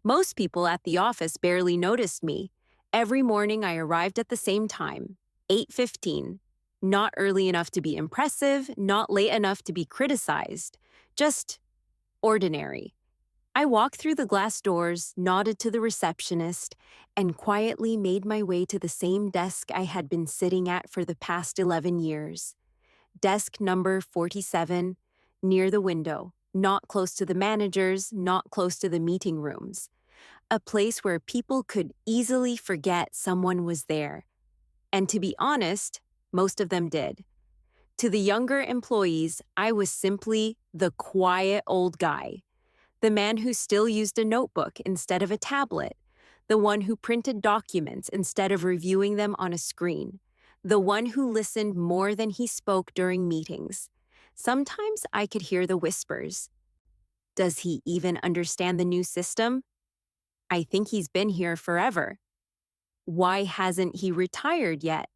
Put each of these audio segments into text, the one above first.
Most people at the office barely noticed me. Every morning I arrived at the same time, 8:15. Not early enough to be impressive, not late enough to be criticized. Just ordinary. I walked through the glass doors, nodded to the receptionist, and quietly made my way to the same desk I had been sitting at for the past 11 years. Desk number 47, near the window, not close to the managers, not close to the meeting rooms. A place where people could easily forget someone was there. And to be honest, most of them did. To the younger employees, I was simply the quiet old guy, the man who still used a notebook instead of a tablet, the one who printed documents instead of reviewing them on a screen, the one who listened more than he spoke during meetings. Sometimes I could hear the whispers. Does he even understand the new system? I think he's been here forever. Why hasn't he retired yet?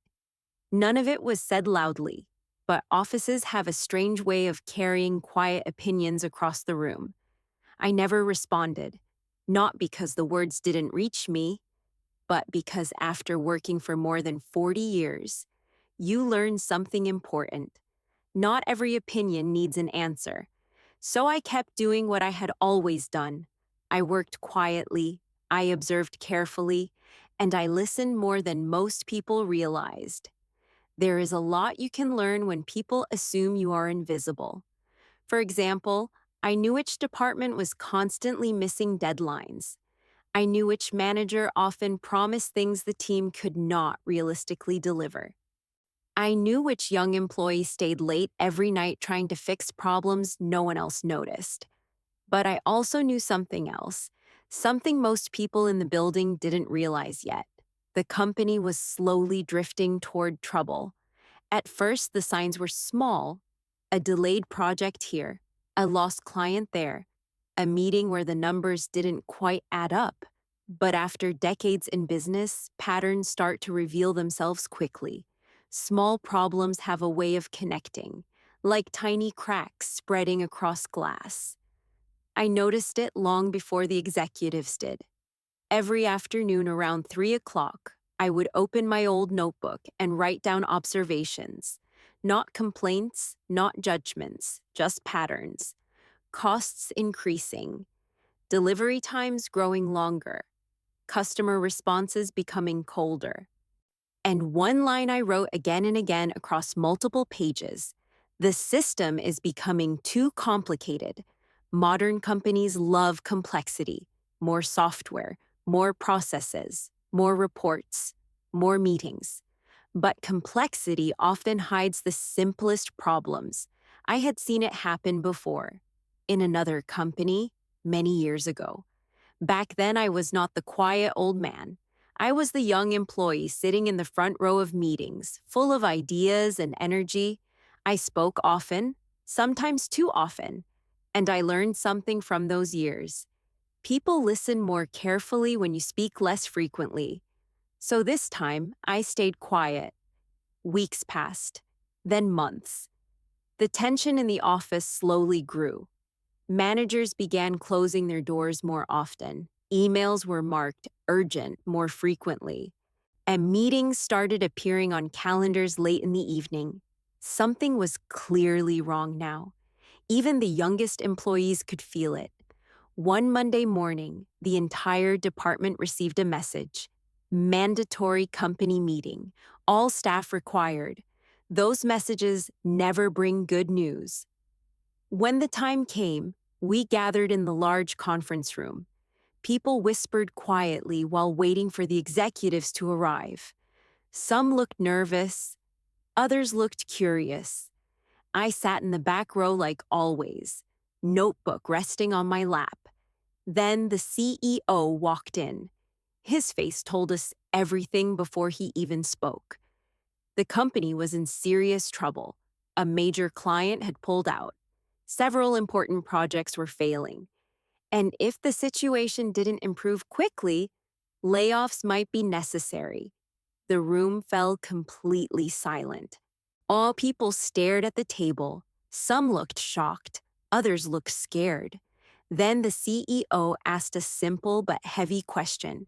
None of it was said loudly, but offices have a strange way of carrying quiet opinions across the room. I never responded, not because the words didn't reach me, but because after working for more than 40 years, you learn something important. Not every opinion needs an answer. So I kept doing what I had always done. I worked quietly, I observed carefully, and I listened more than most people realized. There is a lot you can learn when people assume you are invisible. For example, I knew which department was constantly missing deadlines. I knew which manager often promised things the team could not realistically deliver. I knew which young employee stayed late every night trying to fix problems no one else noticed. But I also knew something else, something most people in the building didn't realize yet. The company was slowly drifting toward trouble. At first, the signs were small: a delayed project here, a lost client there, a meeting where the numbers didn't quite add up. But after decades in business, patterns start to reveal themselves quickly. Small problems have a way of connecting, like tiny cracks spreading across glass. I noticed it long before the executives did. Every afternoon around 3 o'clock, I would open my old notebook and write down observations. Not complaints, not judgments, just patterns. Costs increasing, delivery times growing longer, customer responses becoming colder. And one line I wrote again and again across multiple pages: the system is becoming too complicated. Modern companies love complexity: more software, more processes, more reports, more meetings. But complexity often hides the simplest problems. I had seen it happen before, in another company, many years ago. Back then, I was not the quiet old man. I was the young employee sitting in the front row of meetings, full of ideas and energy. I spoke often, sometimes too often, and I learned something from those years. People listen more carefully when you speak less frequently. So this time, I stayed quiet. Weeks passed, then months. The tension in the office slowly grew. Managers began closing their doors more often. Emails were marked urgent more frequently, and meetings started appearing on calendars late in the evening. Something was clearly wrong now. Even the youngest employees could feel it. One Monday morning, the entire department received a message: mandatory company meeting, all staff required. Those messages never bring good news. When the time came, we gathered in the large conference room. People whispered quietly while waiting for the executives to arrive. Some looked nervous, others looked curious. I sat in the back row like always, notebook resting on my lap. Then the CEO walked in. His face told us everything before he even spoke. The company was in serious trouble. A major client had pulled out. Several important projects were failing. And if the situation didn't improve quickly, layoffs might be necessary. The room fell completely silent. All people stared at the table. Some looked shocked, others looked scared. Then the CEO asked a simple but heavy question.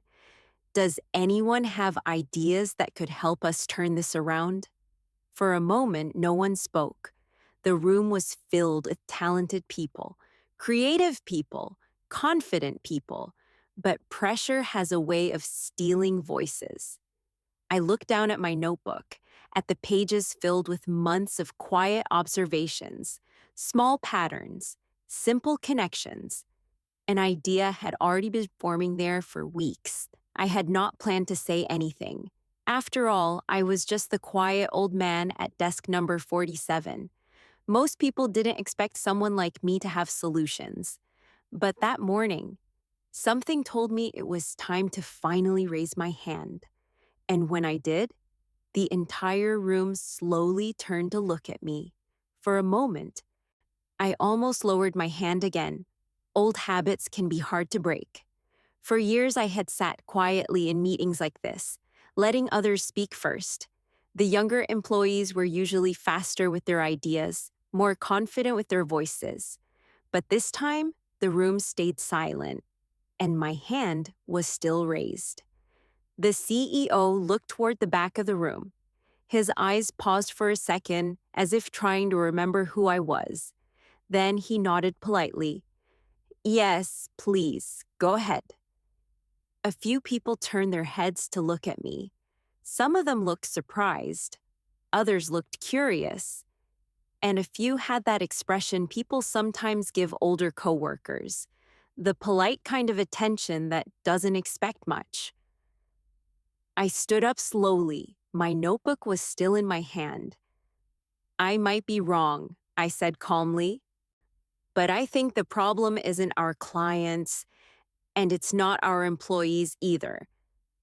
Does anyone have ideas that could help us turn this around? For a moment, no one spoke. The room was filled with talented people, creative people, confident people, but pressure has a way of stealing voices. I looked down at my notebook, at the pages filled with months of quiet observations, small patterns, simple connections. An idea had already been forming there for weeks. I had not planned to say anything. After all, I was just the quiet old man at desk number 47. Most people didn't expect someone like me to have solutions. But that morning, something told me it was time to finally raise my hand. And when I did, the entire room slowly turned to look at me. For a moment, I almost lowered my hand again. Old habits can be hard to break. For years, I had sat quietly in meetings like this, letting others speak first. The younger employees were usually faster with their ideas, more confident with their voices. But this time, the room stayed silent, and my hand was still raised. The CEO looked toward the back of the room. His eyes paused for a second, as if trying to remember who I was. Then he nodded politely. Yes, please, go ahead. A few people turned their heads to look at me. Some of them looked surprised. Others looked curious. And a few had that expression people sometimes give older coworkers, the polite kind of attention that doesn't expect much. I stood up slowly. My notebook was still in my hand. I might be wrong, I said calmly, but I think the problem isn't our clients, and it's not our employees either.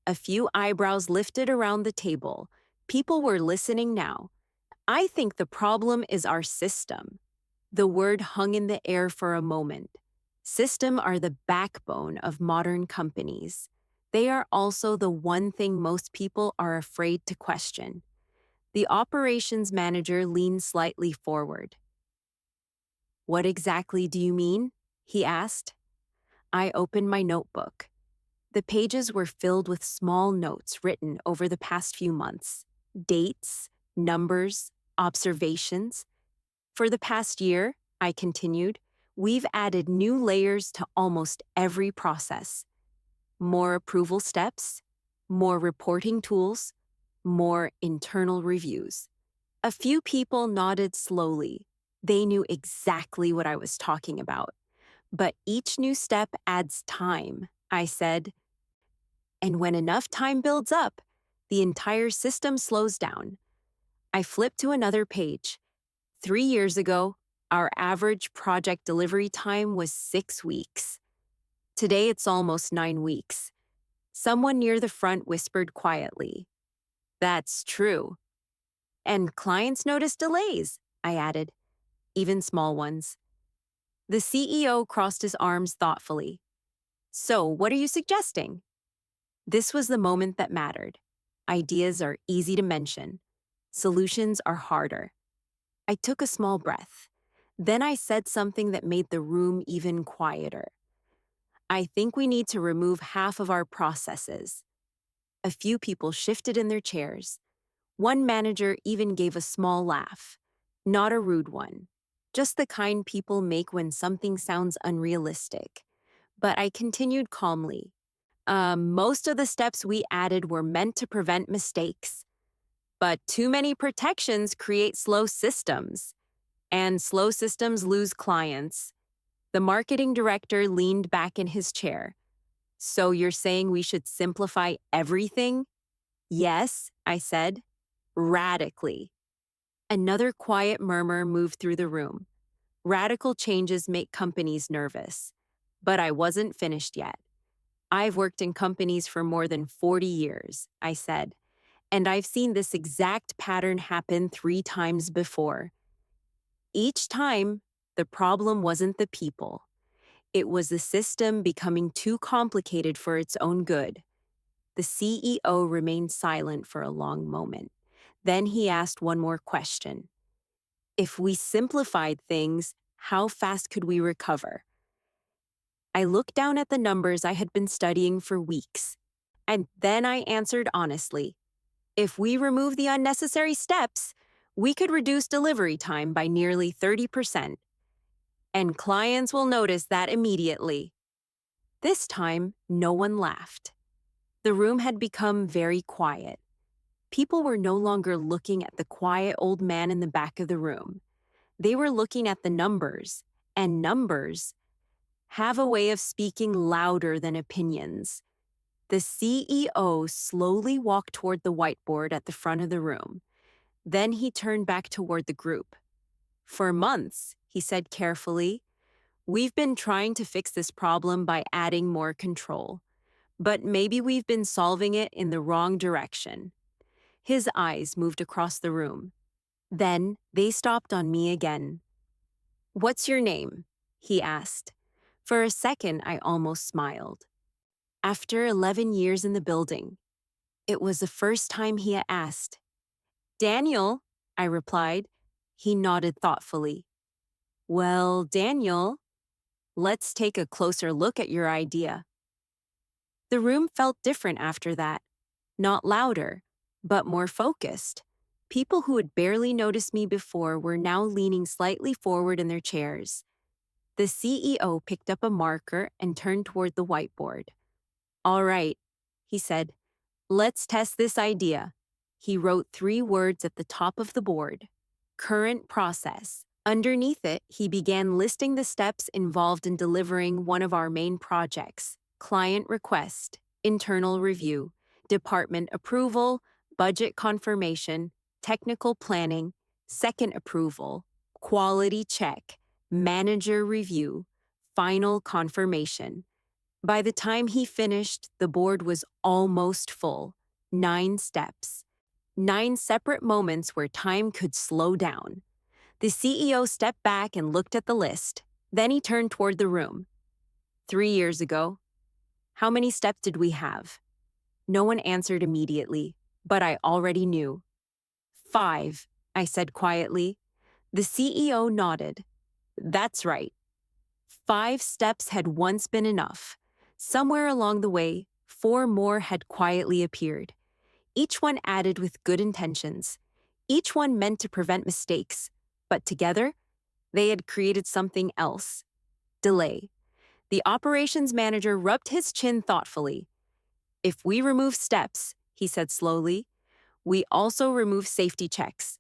A few eyebrows lifted around the table. People were listening now. I think the problem is our system. The word hung in the air for a moment. System are the backbone of modern companies. They are also the one thing most people are afraid to question. The operations manager leaned slightly forward. What exactly do you mean? He asked. I opened my notebook. The pages were filled with small notes written over the past few months. Dates, numbers, observations. For the past year, I continued, we've added new layers to almost every process. More approval steps, more reporting tools, more internal reviews. A few people nodded slowly. They knew exactly what I was talking about. But each new step adds time, I said. And when enough time builds up, the entire system slows down. I flipped to another page. 3 years ago, our average project delivery time was 6 weeks. Today, it's almost 9 weeks. Someone near the front whispered quietly, "That's true." And clients notice delays, I added, even small ones. The CEO crossed his arms thoughtfully. So, what are you suggesting? This was the moment that mattered. Ideas are easy to mention. Solutions are harder. I took a small breath. Then I said something that made the room even quieter. I think we need to remove half of our processes. A few people shifted in their chairs. One manager even gave a small laugh. Not a rude one. Just the kind people make when something sounds unrealistic. But I continued calmly. Most of the steps we added were meant to prevent mistakes. But too many protections create slow systems. And slow systems lose clients. The marketing director leaned back in his chair. So you're saying we should simplify everything? Yes, I said. Radically. Another quiet murmur moved through the room. Radical changes make companies nervous. But I wasn't finished yet. I've worked in companies for more than 40 years, I said, and I've seen this exact pattern happen 3 times before. Each time, the problem wasn't the people. It was the system becoming too complicated for its own good. The CEO remained silent for a long moment. Then he asked one more question. If we simplified things, how fast could we recover? I looked down at the numbers I had been studying for weeks, and then I answered honestly. If we remove the unnecessary steps, we could reduce delivery time by nearly 30%, and clients will notice that immediately. This time, no one laughed. The room had become very quiet. People were no longer looking at the quiet old man in the back of the room. They were looking at the numbers, and numbers have a way of speaking louder than opinions. The CEO slowly walked toward the whiteboard at the front of the room. Then he turned back toward the group. For months, he said carefully, we've been trying to fix this problem by adding more control, but maybe we've been solving it in the wrong direction. His eyes moved across the room. Then they stopped on me again. What's your name? He asked. For a second, I almost smiled. After 11 years in the building, it was the first time he had asked. Daniel, I replied. He nodded thoughtfully. Well, Daniel, let's take a closer look at your idea. The room felt different after that. Not louder, but more focused. People who had barely noticed me before were now leaning slightly forward in their chairs. The CEO picked up a marker and turned toward the whiteboard. All right, he said. Let's test this idea. He wrote 3 words at the top of the board. Current process. Underneath it, he began listing the steps involved in delivering one of our main projects: client request, internal review, department approval, budget confirmation, technical planning, second approval, quality check, manager review, final confirmation. By the time he finished, the board was almost full. 9 steps. 9 separate moments where time could slow down. The CEO stepped back and looked at the list. Then he turned toward the room. 3 years ago, how many steps did we have? No one answered immediately, but I already knew. 5, I said quietly. The CEO nodded. That's right. 5 steps had once been enough. Somewhere along the way, 4 more had quietly appeared. Each one added with good intentions. Each one meant to prevent mistakes. But together, they had created something else. Delay. The operations manager rubbed his chin thoughtfully. If we remove steps, he said slowly, we also remove safety checks.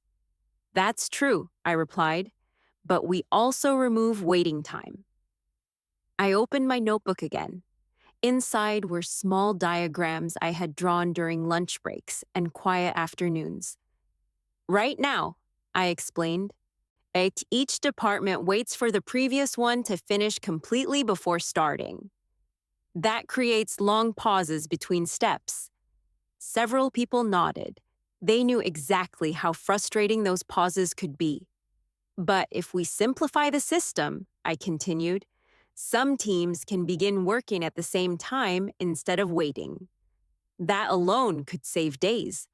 That's true, I replied, but we also remove waiting time. I opened my notebook again. Inside were small diagrams I had drawn during lunch breaks and quiet afternoons. Right now, I explained, each department waits for the previous one to finish completely before starting. That creates long pauses between steps. Several people nodded. They knew exactly how frustrating those pauses could be. But if we simplify the system, I continued, some teams can begin working at the same time instead of waiting. That alone could save days.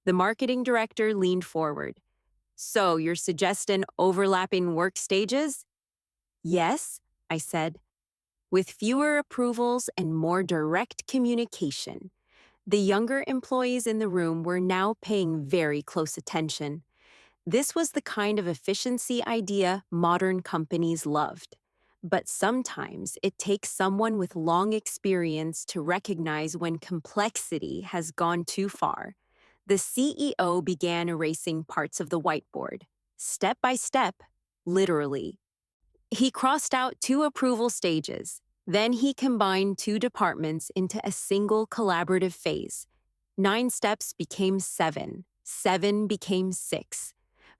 The marketing director leaned forward. So you're suggesting overlapping work stages? Yes, I said. With fewer approvals and more direct communication. The younger employees in the room were now paying very close attention. This was the kind of efficiency idea modern companies loved. But sometimes it takes someone with long experience to recognize when complexity has gone too far. The CEO began erasing parts of the whiteboard, step by step, literally. He crossed out 2 approval stages. Then he combined 2 departments into a single collaborative phase. 9 steps became 7. 7 became 6.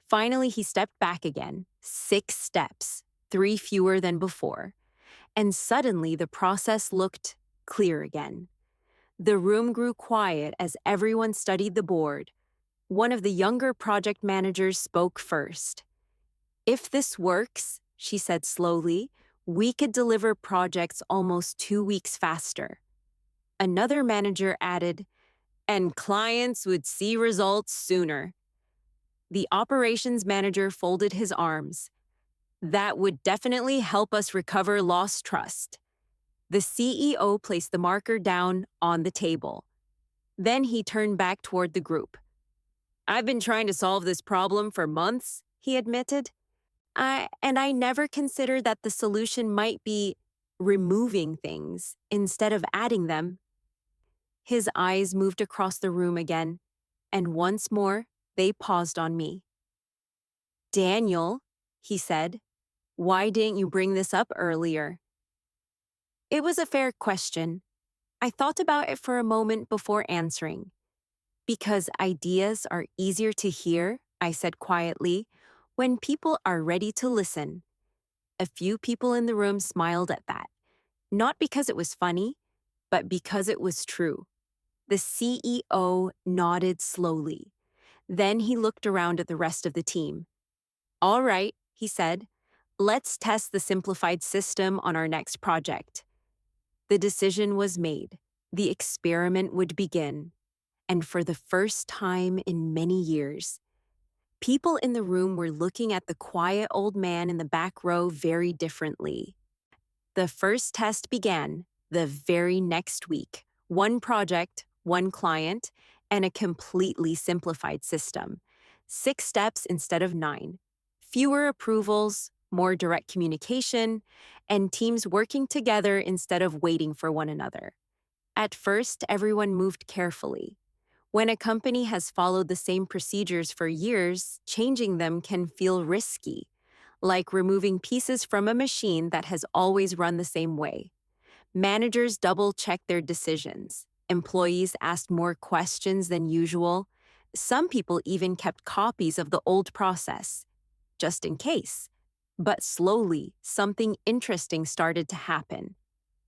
Finally, he stepped back again. 6 steps, 3 fewer than before. And suddenly the process looked clear again. The room grew quiet as everyone studied the board. One of the younger project managers spoke first. If this works, she said slowly, we could deliver projects almost 2 weeks faster. Another manager added, and clients would see results sooner. The operations manager folded his arms. That would definitely help us recover lost trust. The CEO placed the marker down on the table. Then he turned back toward the group. I've been trying to solve this problem for months, he admitted. I never considered that the solution might be removing things instead of adding them. His eyes moved across the room again, and once more they paused on me. Daniel, he said, why didn't you bring this up earlier? It was a fair question. I thought about it for a moment before answering. Because ideas are easier to hear, I said quietly, when people are ready to listen. A few people in the room smiled at that, not because it was funny, but because it was true. The CEO nodded slowly. Then he looked around at the rest of the team. All right, he said, let's test the simplified system on our next project. The decision was made. The experiment would begin. And for the first time in many years, people in the room were looking at the quiet old man in the back row very differently. The first test began the very next week. One project, one client, and a completely simplified system. 6 steps instead of 9. Fewer approvals, more direct communication, and teams working together instead of waiting for one another. At first, everyone moved carefully. When a company has followed the same procedures for years, changing them can feel risky, like removing pieces from a machine that has always run the same way. Managers double-check their decisions. Employees asked more questions than usual. Some people even kept copies of the old process, just in case. But slowly, something interesting started to happen.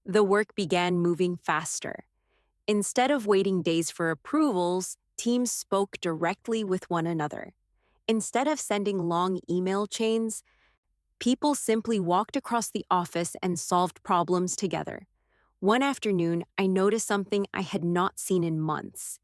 The work began moving faster. Instead of waiting days for approvals, teams spoke directly with one another. Instead of sending long email chains, people simply walked across the office and solved problems together. One afternoon, I noticed something I had not seen in months.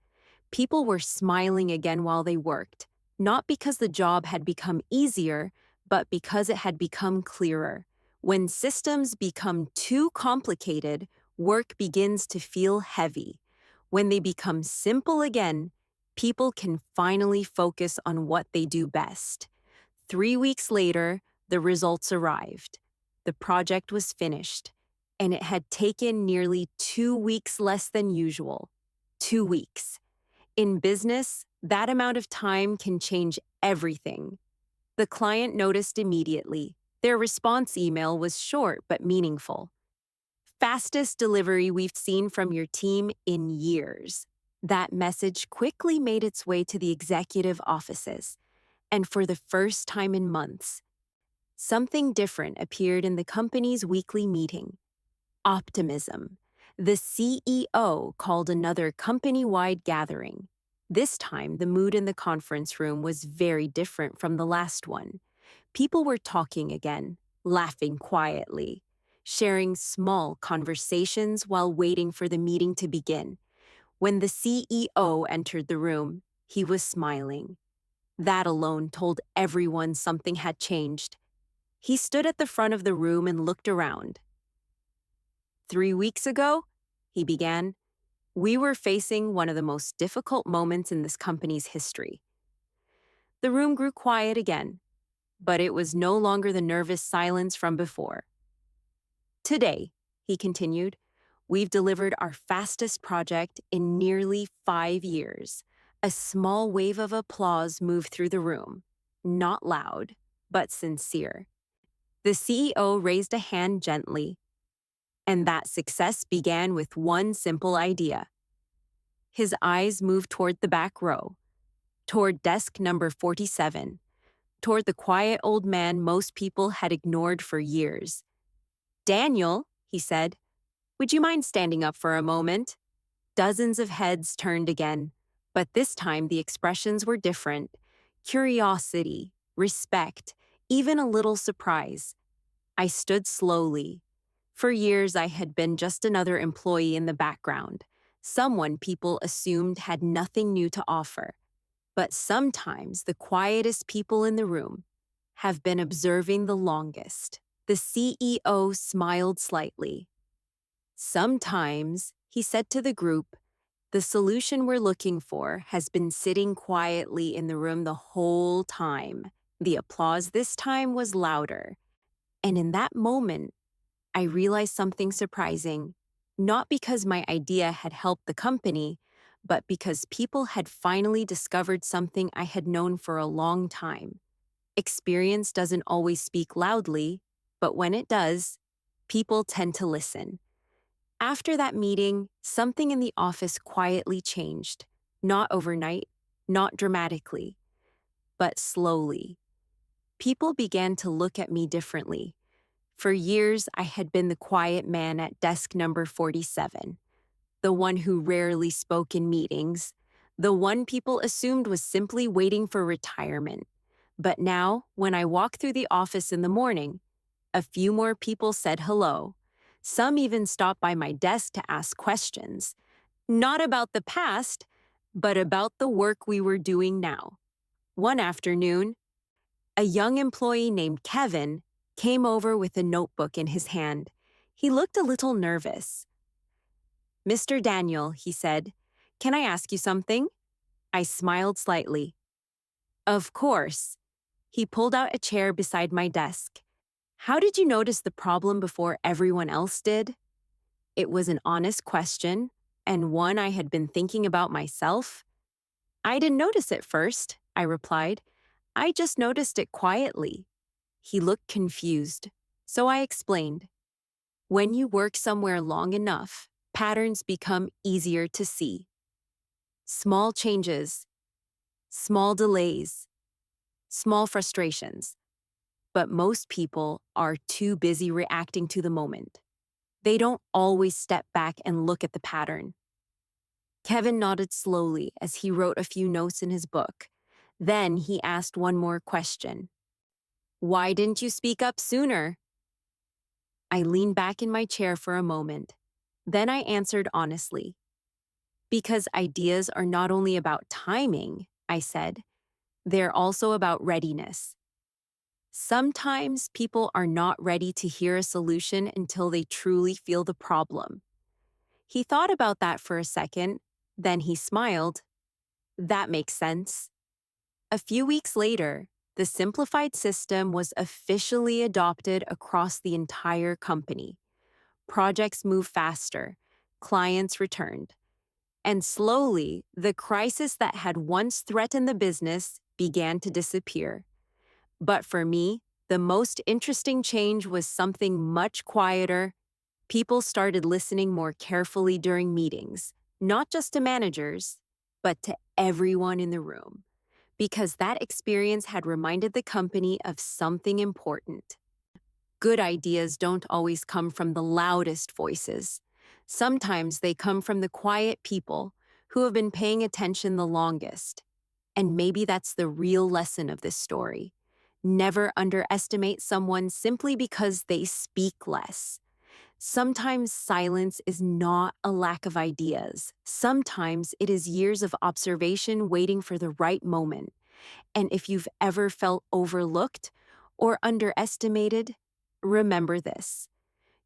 People were smiling again while they worked, not because the job had become easier, but because it had become clearer. When systems become too complicated, work begins to feel heavy. When they become simple again, people can finally focus on what they do best. 3 weeks later, the results arrived. The project was finished, and it had taken nearly 2 weeks less than usual. 2 weeks. In business, that amount of time can change everything. The client noticed immediately. Their response email was short but meaningful. Fastest delivery we've seen from your team in years. That message quickly made its way to the executive offices. And for the first time in months, something different appeared in the company's weekly meeting. Optimism. The CEO called another company-wide gathering. This time, the mood in the conference room was very different from the last one. People were talking again, laughing quietly, sharing small conversations while waiting for the meeting to begin. When the CEO entered the room, he was smiling. That alone told everyone something had changed. He stood at the front of the room and looked around. 3 weeks ago, he began, we were facing one of the most difficult moments in this company's history. The room grew quiet again, but it was no longer the nervous silence from before. Today, he continued, we've delivered our fastest project in nearly 5 years. A small wave of applause moved through the room, not loud, but sincere. The CEO raised a hand gently, and that success began with one simple idea. His eyes moved toward the back row, toward desk number 47, toward the quiet old man most people had ignored for years. Daniel, he said, would you mind standing up for a moment? Dozens of heads turned again, but this time the expressions were different. Curiosity, respect, even a little surprise. I stood slowly. For years, I had been just another employee in the background, someone people assumed had nothing new to offer. But sometimes the quietest people in the room have been observing the longest. The CEO smiled slightly. Sometimes, he said to the group, the solution we're looking for has been sitting quietly in the room the whole time. The applause this time was louder. And in that moment, I realized something surprising. Not because my idea had helped the company, but because people had finally discovered something I had known for a long time. Experience doesn't always speak loudly, but when it does, people tend to listen. After that meeting, something in the office quietly changed. Not overnight, not dramatically, but slowly. People began to look at me differently. For years, I had been the quiet man at desk number 47, the one who rarely spoke in meetings, the one people assumed was simply waiting for retirement. But now, when I walk through the office in the morning, a few more people said hello. Some even stopped by my desk to ask questions, not about the past, but about the work we were doing now. One afternoon, a young employee named Kevin came over with a notebook in his hand. He looked a little nervous. "Mr. Daniel," he said, "can I ask you something?" I smiled slightly. "Of course." He pulled out a chair beside my desk. "How did you notice the problem before everyone else did?" It was an honest question, and one I had been thinking about myself. "I didn't notice it first," I replied. "I just noticed it quietly." He looked confused, so I explained. When you work somewhere long enough, patterns become easier to see. Small changes, small delays, small frustrations. But most people are too busy reacting to the moment. They don't always step back and look at the pattern. Kevin nodded slowly as he wrote a few notes in his book. Then he asked one more question. "Why didn't you speak up sooner?" I leaned back in my chair for a moment. Then I answered honestly. "Because ideas are not only about timing," I said, "they're also about readiness." Sometimes people are not ready to hear a solution until they truly feel the problem. He thought about that for a second, then he smiled. "That makes sense." A few weeks later, the simplified system was officially adopted across the entire company. Projects moved faster, clients returned, and slowly, the crisis that had once threatened the business began to disappear. But for me, the most interesting change was something much quieter. People started listening more carefully during meetings, not just to managers, but to everyone in the room, because that experience had reminded the company of something important. Good ideas don't always come from the loudest voices. Sometimes they come from the quiet people who have been paying attention the longest. And maybe that's the real lesson of this story. Never underestimate someone simply because they speak less. Sometimes silence is not a lack of ideas. Sometimes it is years of observation waiting for the right moment. And if you've ever felt overlooked or underestimated, remember this.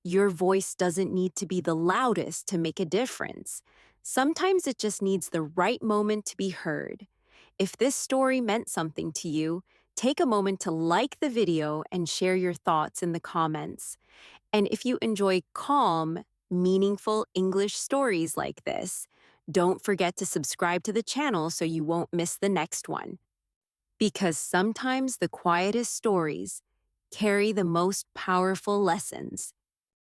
Your voice doesn't need to be the loudest to make a difference. Sometimes it just needs the right moment to be heard. If this story meant something to you, take a moment to like the video and share your thoughts in the comments. And if you enjoy calm, meaningful English stories like this, don't forget to subscribe to the channel so you won't miss the next one. Because sometimes the quietest stories carry the most powerful lessons.